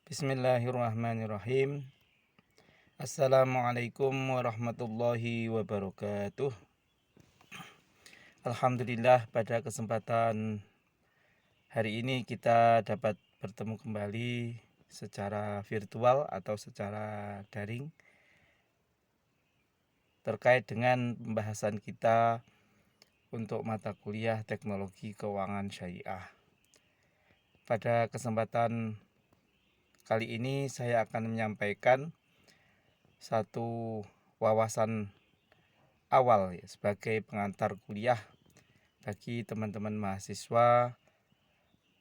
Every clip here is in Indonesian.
Bismillahirrahmanirrahim. Assalamualaikum warahmatullahi wabarakatuh. Alhamdulillah, pada kesempatan hari ini kita dapat bertemu kembali secara virtual atau secara daring terkait dengan pembahasan kita untuk mata kuliah Teknologi Keuangan Syariah. Pada kesempatan kali ini saya akan menyampaikan satu wawasan awal sebagai pengantar kuliah bagi teman-teman mahasiswa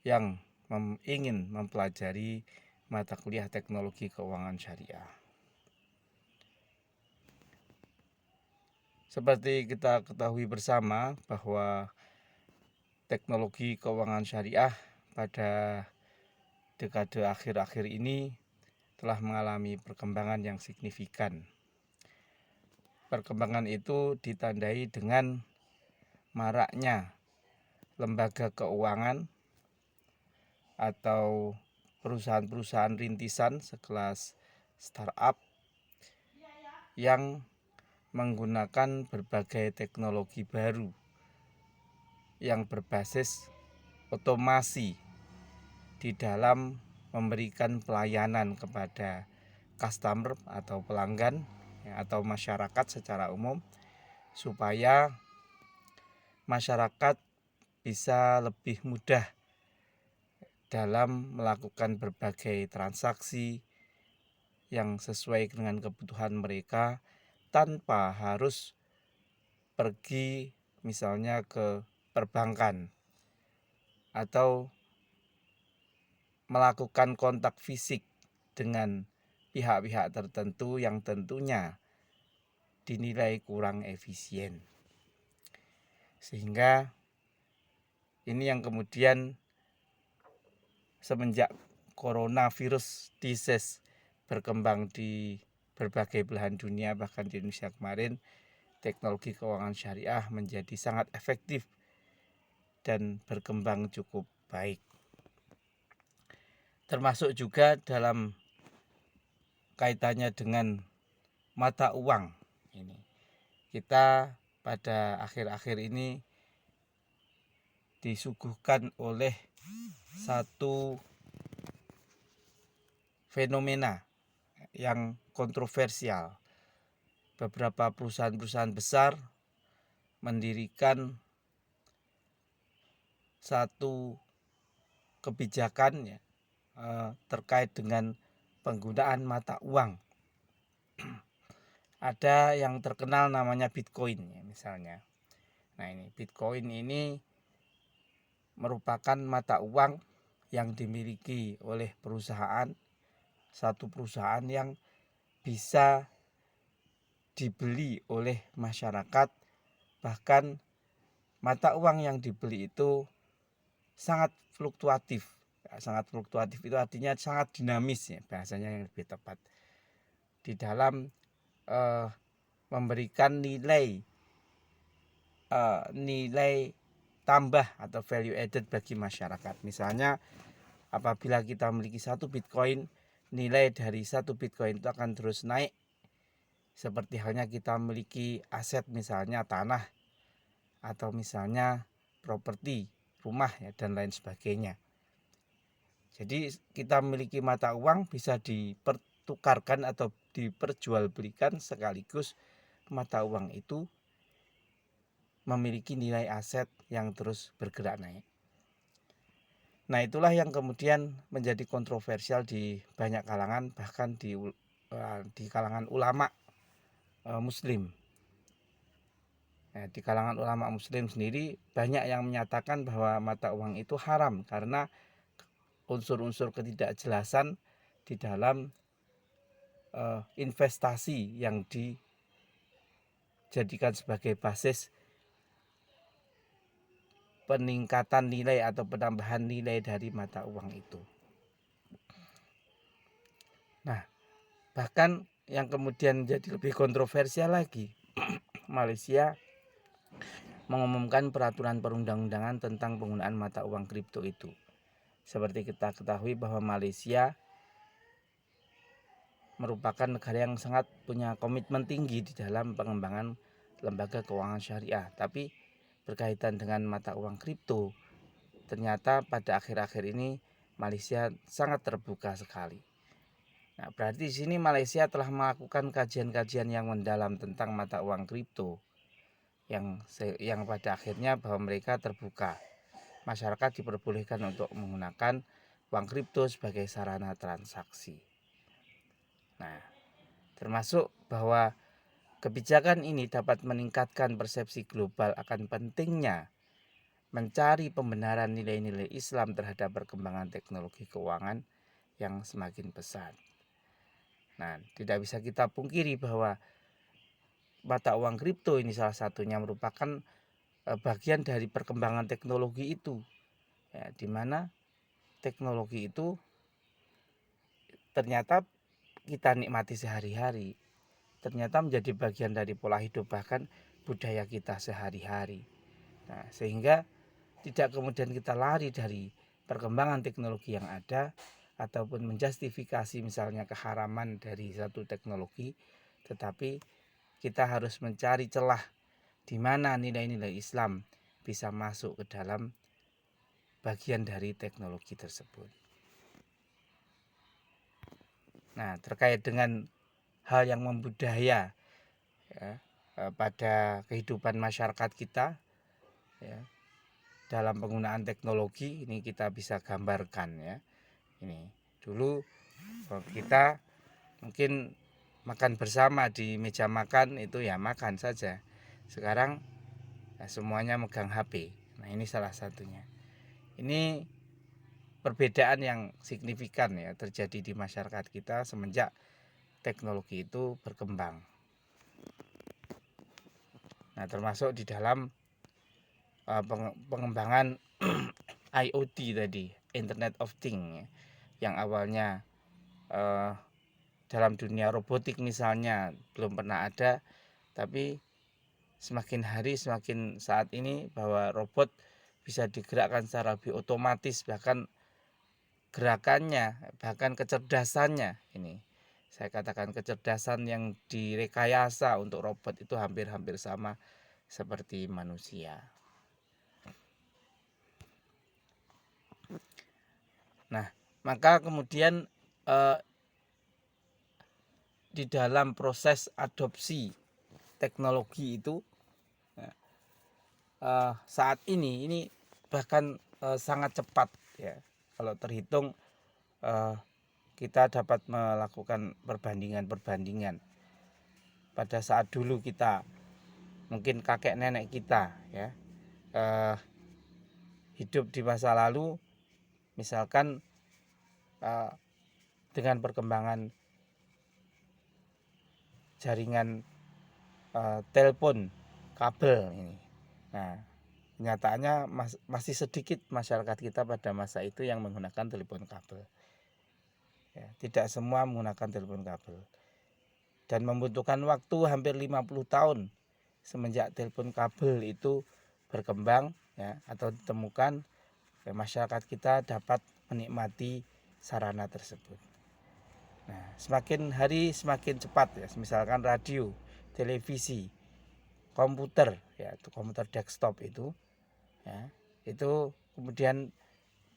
yang ingin mempelajari mata kuliah Teknologi Keuangan Syariah. Seperti kita ketahui bersama bahwa teknologi keuangan syariah pada dekade akhir-akhir ini telah mengalami perkembangan yang signifikan. Perkembangan itu ditandai dengan maraknya lembaga keuangan atau perusahaan-perusahaan rintisan sekelas startup yang menggunakan berbagai teknologi baru yang berbasis otomasi di dalam memberikan pelayanan kepada customer atau pelanggan atau masyarakat secara umum, supaya masyarakat bisa lebih mudah dalam melakukan berbagai transaksi yang sesuai dengan kebutuhan mereka tanpa harus pergi misalnya ke perbankan atau melakukan kontak fisik dengan pihak-pihak tertentu yang tentunya dinilai kurang efisien. Sehingga ini yang kemudian semenjak coronavirus disease berkembang di berbagai belahan dunia, bahkan di Indonesia kemarin, teknologi keuangan syariah menjadi sangat efektif dan berkembang cukup baik. Termasuk juga dalam kaitannya dengan mata uang ini. Kita pada akhir-akhir ini disuguhkan oleh satu fenomena yang kontroversial. Beberapa perusahaan-perusahaan besar mendirikan satu kebijakan terkait dengan penggunaan mata uang. Ada yang terkenal namanya Bitcoin misalnya. Nah, ini Bitcoin ini merupakan mata uang yang dimiliki oleh satu perusahaan yang bisa dibeli oleh masyarakat. Bahkan mata uang yang dibeli itu sangat fluktuatif. Sangat fluktuatif itu artinya sangat dinamis bahasanya yang lebih tepat. Di dalam memberikan nilai tambah atau value added bagi masyarakat. Misalnya apabila kita memiliki satu Bitcoin, nilai dari satu Bitcoin itu akan terus naik. Seperti halnya kita memiliki aset misalnya tanah atau misalnya properti, rumah dan lain sebagainya. Jadi kita memiliki mata uang bisa dipertukarkan atau diperjualbelikan sekaligus mata uang itu memiliki nilai aset yang terus bergerak naik. Nah, itulah yang kemudian menjadi kontroversial di banyak kalangan, bahkan di kalangan ulama muslim. Nah, di kalangan ulama muslim sendiri banyak yang menyatakan bahwa mata uang itu haram karena unsur-unsur ketidakjelasan di dalam investasi yang dijadikan sebagai basis peningkatan nilai atau penambahan nilai dari mata uang itu. Nah, bahkan yang kemudian jadi lebih kontroversial lagi, Malaysia mengumumkan peraturan perundang-undangan tentang penggunaan mata uang kripto itu. Seperti kita ketahui bahwa Malaysia merupakan negara yang sangat punya komitmen tinggi di dalam pengembangan lembaga keuangan syariah. Tapi berkaitan dengan mata uang kripto, ternyata pada akhir-akhir ini Malaysia sangat terbuka sekali. Nah, berarti di sini Malaysia telah melakukan kajian-kajian yang mendalam tentang mata uang kripto yang pada akhirnya bahwa mereka terbuka. Masyarakat diperbolehkan untuk menggunakan uang kripto sebagai sarana transaksi. Nah, termasuk bahwa kebijakan ini dapat meningkatkan persepsi global akan pentingnya mencari pembenaran nilai-nilai Islam terhadap perkembangan teknologi keuangan yang semakin pesat. Nah, tidak bisa kita pungkiri bahwa mata uang kripto ini salah satunya merupakan bagian dari perkembangan teknologi itu, ya, di mana teknologi itu ternyata kita nikmati sehari-hari, ternyata menjadi bagian dari pola hidup bahkan budaya kita sehari-hari. Nah, sehingga tidak kemudian kita lari dari perkembangan teknologi yang ada ataupun menjustifikasi misalnya keharaman dari satu teknologi, tetapi kita harus mencari celah di mana nilai-nilai Islam bisa masuk ke dalam bagian dari teknologi tersebut. Nah, terkait dengan hal yang membudaya, ya, pada kehidupan masyarakat kita, ya, dalam penggunaan teknologi ini kita bisa gambarkan, ya. Ini dulu kita mungkin makan bersama di meja makan itu ya makan saja. Sekarang ya, semuanya megang HP. Nah, ini salah satunya. Ini perbedaan yang signifikan ya terjadi di masyarakat kita semenjak teknologi itu berkembang. Nah, termasuk di dalam pengembangan IoT tadi, Internet of Things, ya, yang awalnya dalam dunia robotik misalnya belum pernah ada, tapi semakin hari semakin saat ini bahwa robot bisa digerakkan secara lebih otomatis, bahkan gerakannya, bahkan kecerdasannya, ini saya katakan kecerdasan yang direkayasa untuk robot itu hampir-hampir sama seperti manusia. Nah, maka kemudian di dalam proses adopsi teknologi itu saat ini bahkan sangat cepat, ya. Kalau terhitung kita dapat melakukan perbandingan pada saat dulu kita, mungkin kakek nenek kita, ya, hidup di masa lalu, misalkan dengan perkembangan jaringan telepon kabel ini. Nah, kenyataannya masih sedikit masyarakat kita pada masa itu yang menggunakan telepon kabel. Ya, tidak semua menggunakan telepon kabel. Dan membutuhkan waktu hampir 50 tahun semenjak telepon kabel itu berkembang, ya, atau ditemukan, ya, masyarakat kita dapat menikmati sarana tersebut. Nah, semakin hari semakin cepat, ya, misalkan radio, televisi, komputer, ya, itu komputer desktop itu, ya, itu kemudian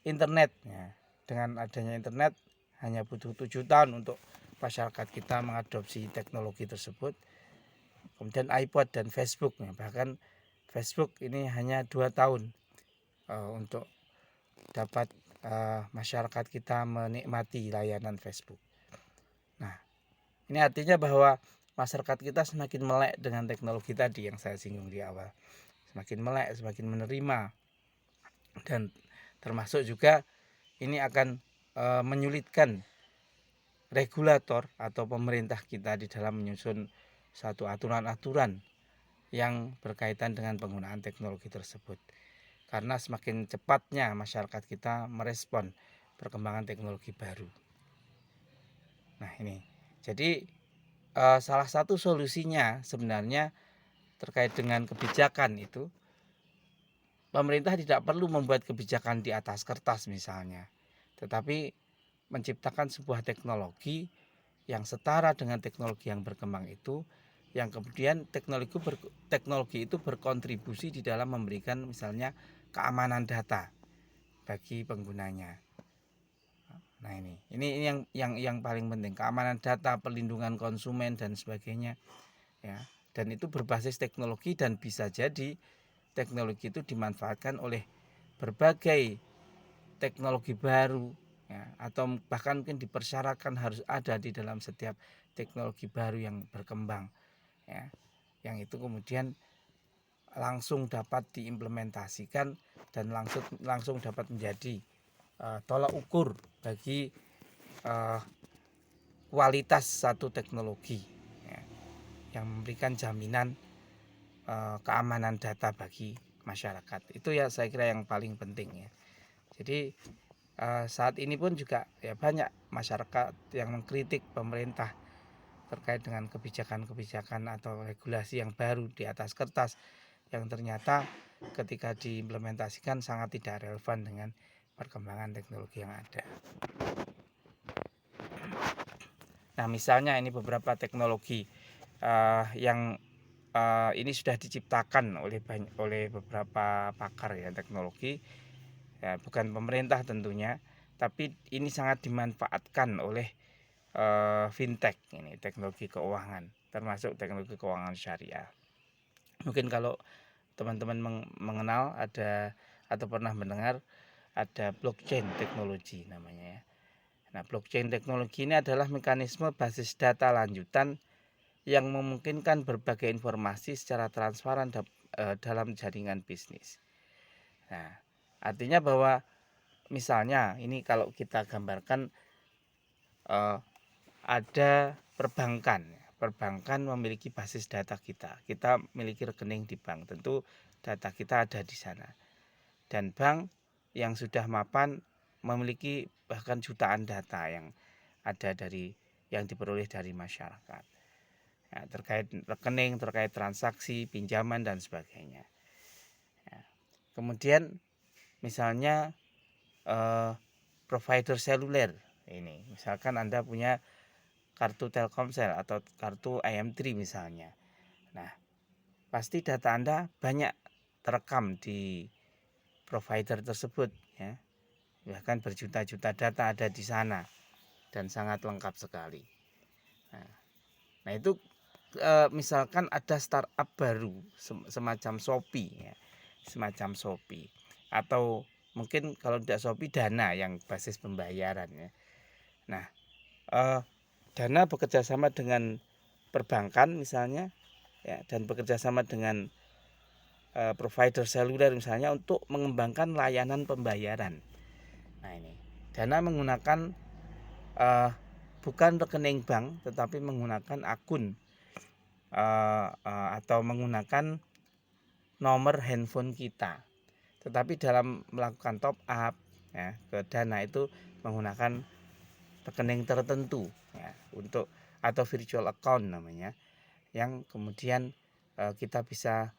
internet, ya. Dengan adanya internet hanya butuh 7 tahun untuk masyarakat kita mengadopsi teknologi tersebut. Kemudian iPod dan Facebook, ya, bahkan Facebook ini hanya 2 tahun untuk dapat masyarakat kita menikmati layanan Facebook. Nah, ini artinya bahwa masyarakat kita semakin melek dengan teknologi tadi yang saya singgung di awal. Semakin melek, semakin menerima. Dan termasuk juga ini akan menyulitkan regulator atau pemerintah kita di dalam menyusun satu aturan-aturan yang berkaitan dengan penggunaan teknologi tersebut. Karena semakin cepatnya masyarakat kita merespon perkembangan teknologi baru. Nah, ini. Jadi salah satu solusinya sebenarnya terkait dengan kebijakan itu, pemerintah tidak perlu membuat kebijakan di atas kertas misalnya, tetapi menciptakan sebuah teknologi yang setara dengan teknologi yang berkembang itu, yang kemudian teknologi itu berkontribusi di dalam memberikan misalnya keamanan data bagi penggunanya. Nah ini yang paling penting, keamanan data, perlindungan konsumen dan sebagainya ya. Dan itu berbasis teknologi, dan bisa jadi teknologi itu dimanfaatkan oleh berbagai teknologi baru ya, atau bahkan mungkin dipersyaratkan harus ada di dalam setiap teknologi baru yang berkembang ya, yang itu kemudian langsung dapat diimplementasikan dan langsung dapat menjadi tolak ukur bagi kualitas satu teknologi ya, yang memberikan jaminan keamanan data bagi masyarakat. Itu ya saya kira yang paling penting ya. Jadi saat ini pun juga ya banyak masyarakat yang mengkritik pemerintah terkait dengan kebijakan-kebijakan atau regulasi yang baru di atas kertas, yang ternyata ketika diimplementasikan sangat tidak relevan dengan perkembangan teknologi yang ada. Nah misalnya ini beberapa teknologi yang ini sudah diciptakan oleh beberapa pakar ya teknologi ya, bukan pemerintah tentunya, tapi ini sangat dimanfaatkan oleh fintech, ini teknologi keuangan, termasuk teknologi keuangan syariah. Mungkin kalau teman-teman mengenal ada atau pernah mendengar ada blockchain teknologi namanya ya. Nah, blockchain teknologi ini adalah mekanisme basis data lanjutan yang memungkinkan berbagai informasi secara transparan dalam jaringan bisnis. Nah, artinya bahwa misalnya ini kalau kita gambarkan ada perbankan memiliki basis data kita memiliki rekening di bank, tentu data kita ada di sana, dan bank yang sudah mapan memiliki bahkan jutaan data yang ada yang diperoleh dari masyarakat ya, terkait rekening, terkait transaksi, pinjaman dan sebagainya ya. Kemudian misalnya provider seluler ini, misalkan Anda punya kartu Telkomsel atau kartu IM3 misalnya. Nah, pasti data Anda banyak terekam di provider tersebut ya. Bahkan berjuta-juta data ada di sana dan sangat lengkap sekali. Nah itu misalkan ada startup baru semacam Shopee ya, semacam Shopee, atau mungkin kalau tidak Shopee Dana yang basis pembayaran ya. Nah Dana bekerja sama dengan perbankan misalnya ya, dan bekerja sama dengan provider seluler misalnya untuk mengembangkan layanan pembayaran. Nah ini Dana menggunakan bukan rekening bank, tetapi menggunakan akun atau menggunakan nomor handphone kita. Tetapi dalam melakukan top up ya, ke Dana itu menggunakan rekening tertentu ya, untuk atau virtual account namanya, yang kemudian kita bisa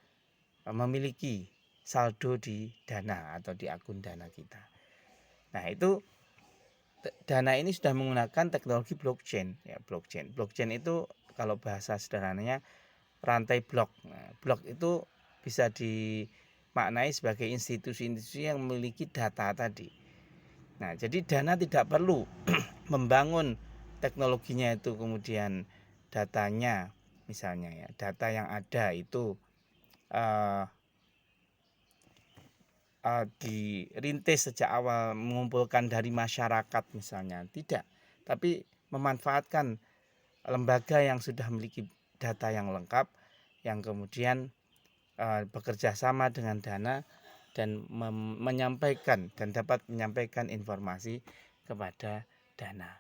memiliki saldo di Dana atau di akun Dana kita. Nah itu Dana ini sudah menggunakan teknologi blockchain ya. Blockchain itu kalau bahasa sederhananya rantai blok. Nah, blok itu bisa dimaknai sebagai institusi-institusi yang memiliki data tadi. Nah jadi Dana tidak perlu membangun teknologinya itu kemudian datanya misalnya ya, data yang ada itu dirintis sejak awal mengumpulkan dari masyarakat misalnya, tidak, tapi memanfaatkan lembaga yang sudah memiliki data yang lengkap, yang kemudian bekerja sama dengan Dana dan menyampaikan dan dapat menyampaikan informasi kepada Dana.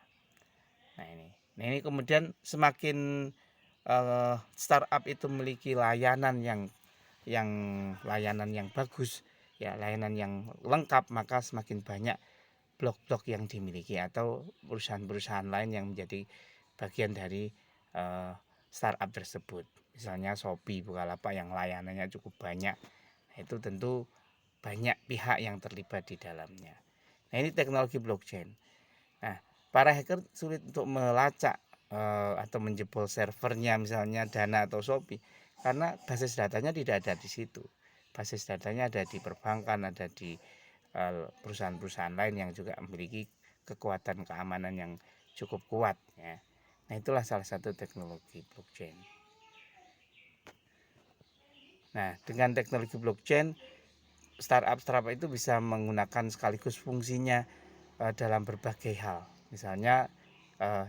Nah ini kemudian semakin startup itu memiliki layanan yang bagus ya, layanan yang lengkap, maka semakin banyak blok-blok yang dimiliki atau perusahaan-perusahaan lain yang menjadi bagian dari startup tersebut. Misalnya Shopee, Bukalapak yang layanannya cukup banyak, itu tentu banyak pihak yang terlibat di dalamnya. Nah ini teknologi blockchain. Nah para hacker sulit untuk melacak atau menjebol servernya misalnya Dana atau Shopee, karena basis datanya tidak ada di situ. Basis datanya ada di perbankan, ada di perusahaan-perusahaan lain yang juga memiliki kekuatan keamanan yang cukup kuat ya. Nah, itulah salah satu teknologi blockchain. Nah, dengan teknologi blockchain, startup itu bisa menggunakan sekaligus fungsinya dalam berbagai hal. Misalnya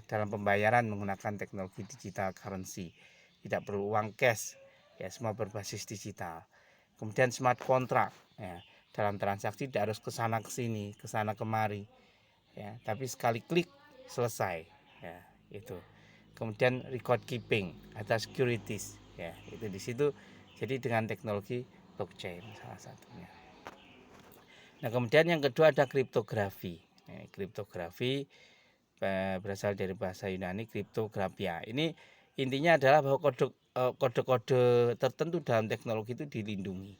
dalam pembayaran menggunakan teknologi digital currency, tidak perlu uang cash, ya semua berbasis digital. Kemudian smart contract, ya, dalam transaksi tidak harus kesana kesini, kesana kemari, ya, tapi sekali klik selesai, ya itu. Kemudian record keeping atau securities, ya itu di situ. Jadi dengan teknologi blockchain salah satunya. Nah, kemudian yang kedua ada kriptografi. Kriptografi berasal dari bahasa Yunani kriptografia. Ini intinya adalah bahwa kode-kode tertentu dalam teknologi itu dilindungi,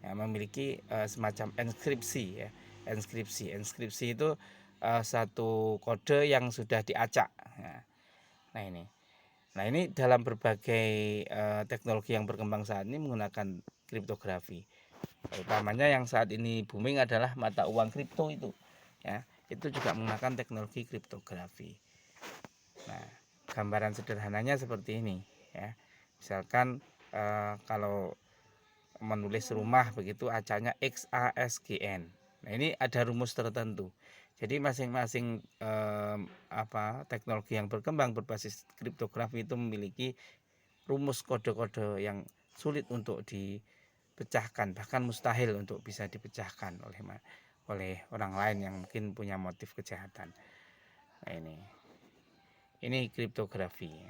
ya, memiliki semacam enskripsi ya. Enskripsi itu satu kode yang sudah diacak ya. Nah ini dalam berbagai teknologi yang berkembang saat ini menggunakan kriptografi. Utamanya yang saat ini booming adalah mata uang kripto itu ya, itu juga menggunakan teknologi kriptografi. Nah, gambaran sederhananya seperti ini ya. Misalkan kalau menulis rumah begitu acanya XASGN. Nah, ini ada rumus tertentu. Jadi masing-masing teknologi yang berkembang berbasis kriptografi itu memiliki rumus kode-kode yang sulit untuk dipecahkan, bahkan mustahil untuk bisa dipecahkan oleh orang lain yang mungkin punya motif kejahatan. Nah, ini kriptografi.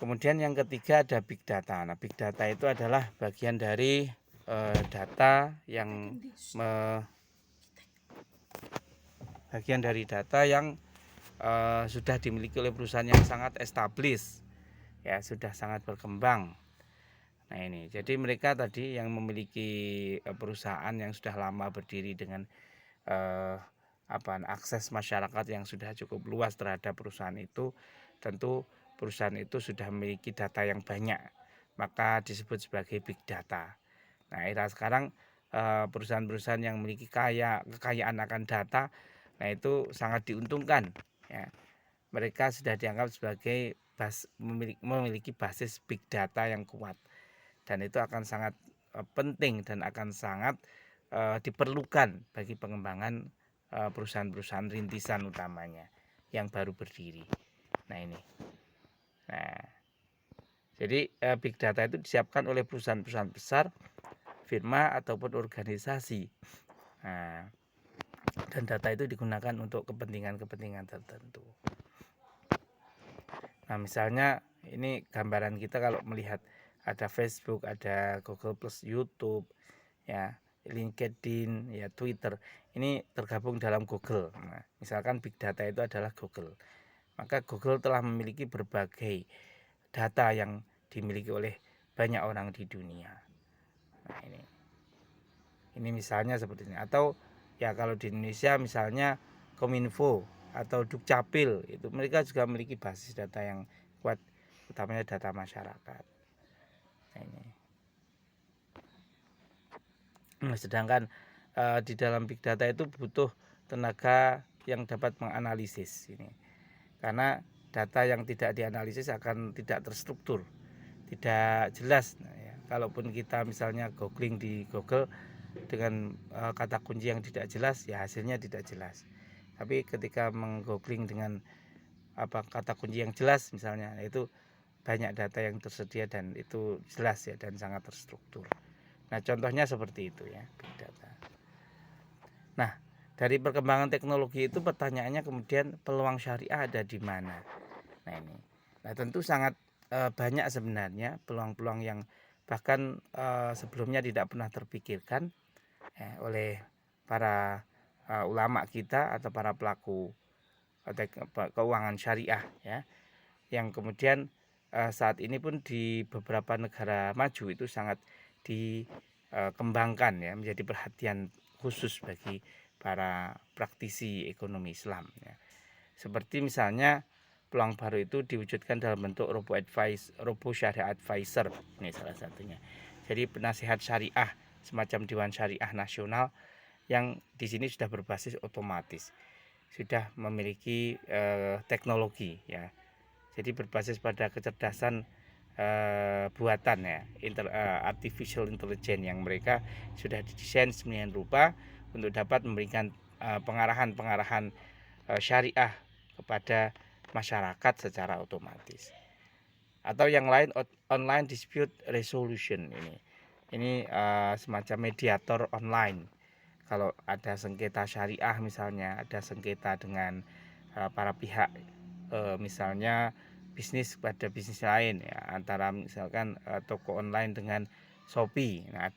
Kemudian yang ketiga ada big data. Nah, big data itu adalah bagian dari data yang sudah dimiliki oleh perusahaan yang sangat established, ya sudah sangat berkembang. Nah ini, jadi mereka tadi yang memiliki perusahaan yang sudah lama berdiri dengan akses masyarakat yang sudah cukup luas terhadap perusahaan itu, tentu perusahaan itu sudah memiliki data yang banyak, maka disebut sebagai big data. Nah era sekarang perusahaan-perusahaan yang memiliki kekayaan akan data, nah itu sangat diuntungkan ya. Mereka sudah dianggap sebagai memiliki basis big data yang kuat, dan itu akan sangat penting dan akan sangat diperlukan bagi pengembangan perusahaan-perusahaan rintisan utamanya yang baru berdiri. Jadi big data itu disiapkan oleh perusahaan-perusahaan besar, firma ataupun organisasi. Nah, dan data itu digunakan untuk kepentingan-kepentingan tertentu. Nah, misalnya ini gambaran kita kalau melihat ada Facebook, ada Google Plus, YouTube, ya, LinkedIn, ya, Twitter. Ini tergabung dalam Google. Nah, misalkan big data itu adalah Google. Maka Google telah memiliki berbagai data yang dimiliki oleh banyak orang di dunia. Nah, ini misalnya seperti ini. Atau ya kalau di Indonesia misalnya Kominfo atau Dukcapil, itu mereka juga memiliki basis data yang kuat, utamanya data masyarakat. Sedangkan di dalam big data itu butuh tenaga yang dapat menganalisis ini, karena data yang tidak dianalisis akan tidak terstruktur, tidak jelas. Nah, ya, kalaupun kita misalnya googling di Google dengan kata kunci yang tidak jelas, ya hasilnya tidak jelas. Tapi ketika menggoogling dengan kata kunci yang jelas misalnya, itu banyak data yang tersedia dan itu jelas ya dan sangat terstruktur. Nah, contohnya seperti itu ya, big data. Nah, dari perkembangan teknologi itu pertanyaannya kemudian peluang syariah ada di mana? Nah, tentu sangat banyak sebenarnya peluang-peluang yang bahkan sebelumnya tidak pernah terpikirkan oleh para ulama kita atau para pelaku keuangan syariah ya, yang kemudian saat ini pun di beberapa negara maju itu sangat dikembangkan ya, menjadi perhatian khusus bagi para praktisi ekonomi Islam ya. Seperti misalnya peluang baru itu diwujudkan dalam bentuk robo syariah advisor, ini salah satunya. Jadi penasihat syariah semacam Dewan Syariah Nasional yang di sini sudah berbasis otomatis, sudah memiliki teknologi ya. Jadi berbasis pada kecerdasan buatan ya, artificial intelligence yang mereka sudah didesain sedemikian rupa untuk dapat memberikan pengarahan-pengarahan syariah kepada masyarakat secara otomatis. Atau yang lain, online dispute resolution ini semacam mediator online. Kalau ada sengketa syariah misalnya, ada sengketa dengan para pihak, misalnya bisnis pada bisnis lain ya, antara misalkan toko online dengan Shopee. Nah,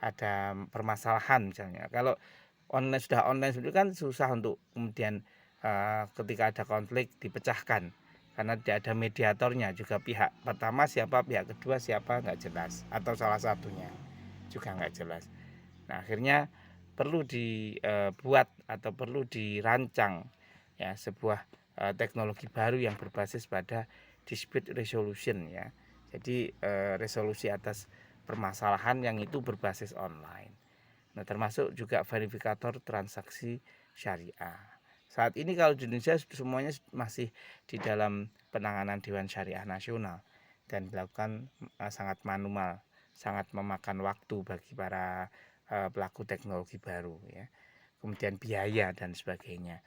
ada permasalahan misalnya. Kalau sudah online itu kan susah untuk kemudian ketika ada konflik dipecahkan karena tidak ada mediatornya, juga pihak pertama siapa, pihak kedua siapa nggak jelas, atau salah satunya juga nggak jelas. Nah, akhirnya perlu dibuat atau perlu dirancang ya sebuah teknologi baru yang berbasis pada dispute resolution ya. Jadi resolusi atas permasalahan yang itu berbasis online. Nah, termasuk juga verifikator transaksi syariah. Saat ini kalau di Indonesia semuanya masih di dalam penanganan Dewan Syariah Nasional dan dilakukan sangat manual, sangat memakan waktu bagi para pelaku teknologi baru ya. Kemudian biaya dan sebagainya.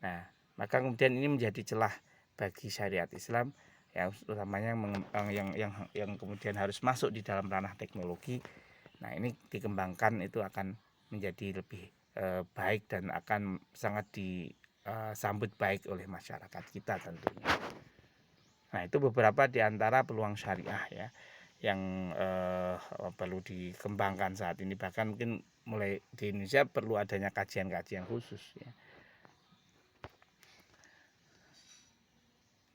Nah, maka kemudian ini menjadi celah bagi syariat Islam yang utamanya yang kemudian harus masuk di dalam ranah teknologi. Nah, ini dikembangkan itu akan menjadi lebih baik dan akan sangat disambut baik oleh masyarakat kita tentunya. Nah, itu beberapa di antara peluang syariah ya yang perlu dikembangkan saat ini. Bahkan mungkin mulai di Indonesia perlu adanya kajian-kajian khusus ya.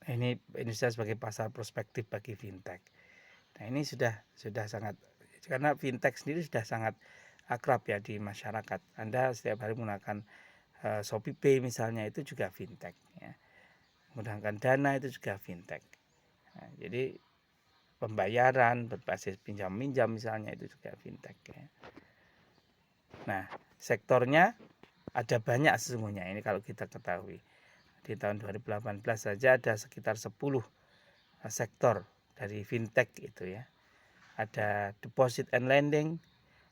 Ini Indonesia sebagai pasar prospektif bagi fintech. Nah, ini sudah sangat, karena fintech sendiri sudah sangat akrab ya di masyarakat. Anda setiap hari menggunakan Shopee Pay misalnya, itu juga fintech ya. Menggunakan Dana itu juga fintech. Nah, jadi pembayaran berbasis pinjam-minjam misalnya itu juga fintech ya. Nah, sektornya ada banyak sesungguhnya ini kalau kita ketahui. Di tahun 2018 saja ada sekitar 10 sektor dari fintech itu ya. Ada deposit and lending,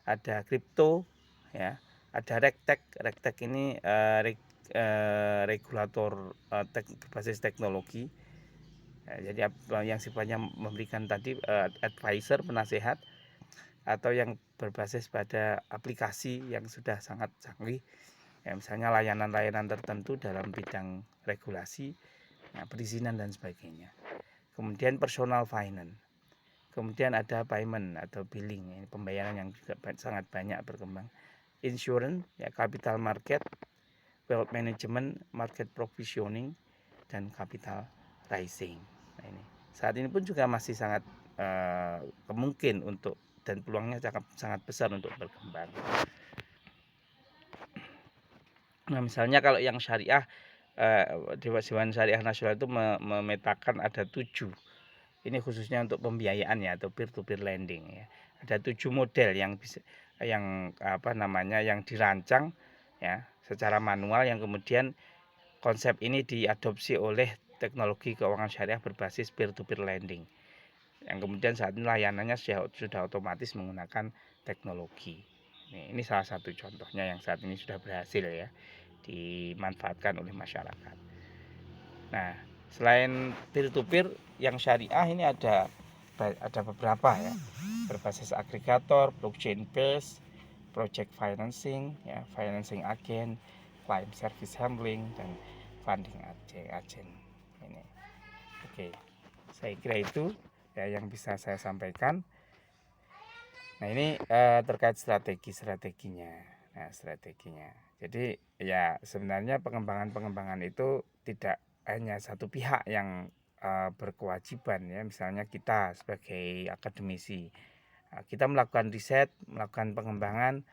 ada kripto ya, ada regtech ini regulator berbasis teknologi ya, jadi yang sifatnya memberikan tadi advisor, penasehat, atau yang berbasis pada aplikasi yang sudah sangat canggih ya, misalnya layanan-layanan tertentu dalam bidang regulasi ya, perizinan dan sebagainya. Kemudian personal finance, kemudian ada payment atau billing, ini pembayaran yang juga sangat banyak berkembang. Insurance ya, capital market, wealth management, market provisioning, dan capital rising. Nah, ini saat ini pun juga masih sangat kemungkin untuk, dan peluangnya sangat besar untuk berkembang. Nah, misalnya kalau yang syariah, Dewan Syariah Nasional itu memetakan ada 7. Ini khususnya untuk pembiayaan ya, atau peer to peer lending ya. Ada 7 model yang bisa yang dirancang ya secara manual, yang kemudian konsep ini diadopsi oleh teknologi keuangan syariah berbasis peer to peer lending. Yang kemudian saat ini layanannya sudah otomatis menggunakan teknologi. Ini salah satu contohnya yang saat ini sudah berhasil ya dimanfaatkan oleh masyarakat. Nah, selain peer to peer yang syariah ini ada beberapa ya, berbasis agregator, blockchain based, project financing ya, financing agent, claim service handling, dan funding agent. Ini oke, saya kira itu ya yang bisa saya sampaikan. Nah, ini terkait strateginya. Nah, strateginya. Jadi ya sebenarnya pengembangan itu tidak hanya satu pihak yang berkewajiban ya. Misalnya kita sebagai akademisi, kita melakukan riset, melakukan pengembangan,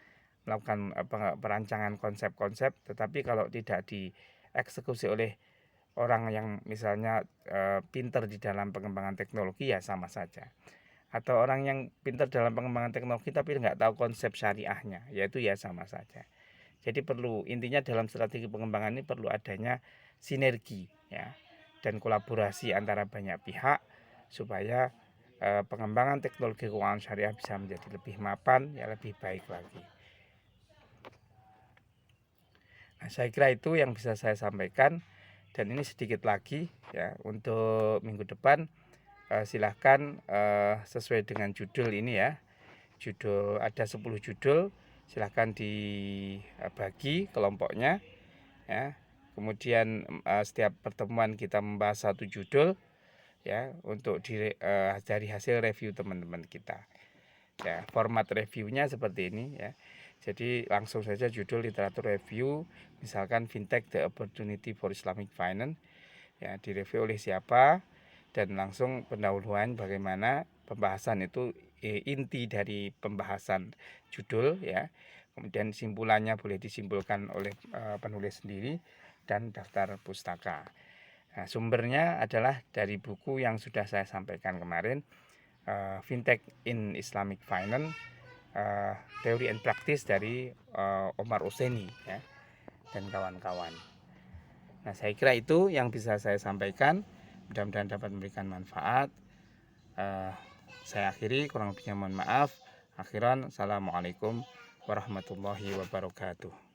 melakukan perancangan konsep-konsep, tetapi kalau tidak dieksekusi oleh orang yang misalnya pinter di dalam pengembangan teknologi ya sama saja. Atau orang yang pinter dalam pengembangan teknologi tapi nggak tahu konsep syariahnya, yaitu ya sama saja. Jadi intinya dalam strategi pengembangan ini perlu adanya sinergi ya dan kolaborasi antara banyak pihak supaya pengembangan teknologi keuangan syariah bisa menjadi lebih mapan, ya lebih baik lagi. Nah, saya kira itu yang bisa saya sampaikan, dan ini sedikit lagi ya untuk minggu depan. Silahkan sesuai dengan judul ini ya. Judul ada 10 judul, silahkan dibagi kelompoknya ya. Kemudian setiap pertemuan kita membahas satu judul ya untuk dari hasil review teman-teman kita. Ya, format reviewnya seperti ini ya. Jadi langsung saja judul literatur review, misalkan Fintech the Opportunity for Islamic Finance, ya direview oleh siapa, dan langsung pendahuluan bagaimana pembahasan itu, inti dari pembahasan judul ya. Kemudian simpulannya boleh disimpulkan oleh penulis sendiri, dan daftar pustaka. Nah, sumbernya adalah dari buku yang sudah saya sampaikan kemarin, Fintech in Islamic Finance, Teori and Practice dari Omar Husseini ya, dan kawan-kawan. Nah, saya kira itu yang bisa saya sampaikan. Mudah-mudahan dapat memberikan manfaat. Saya akhiri, kurang lebihnya mohon maaf. Akhiran, assalamualaikum warahmatullahi wabarakatuh.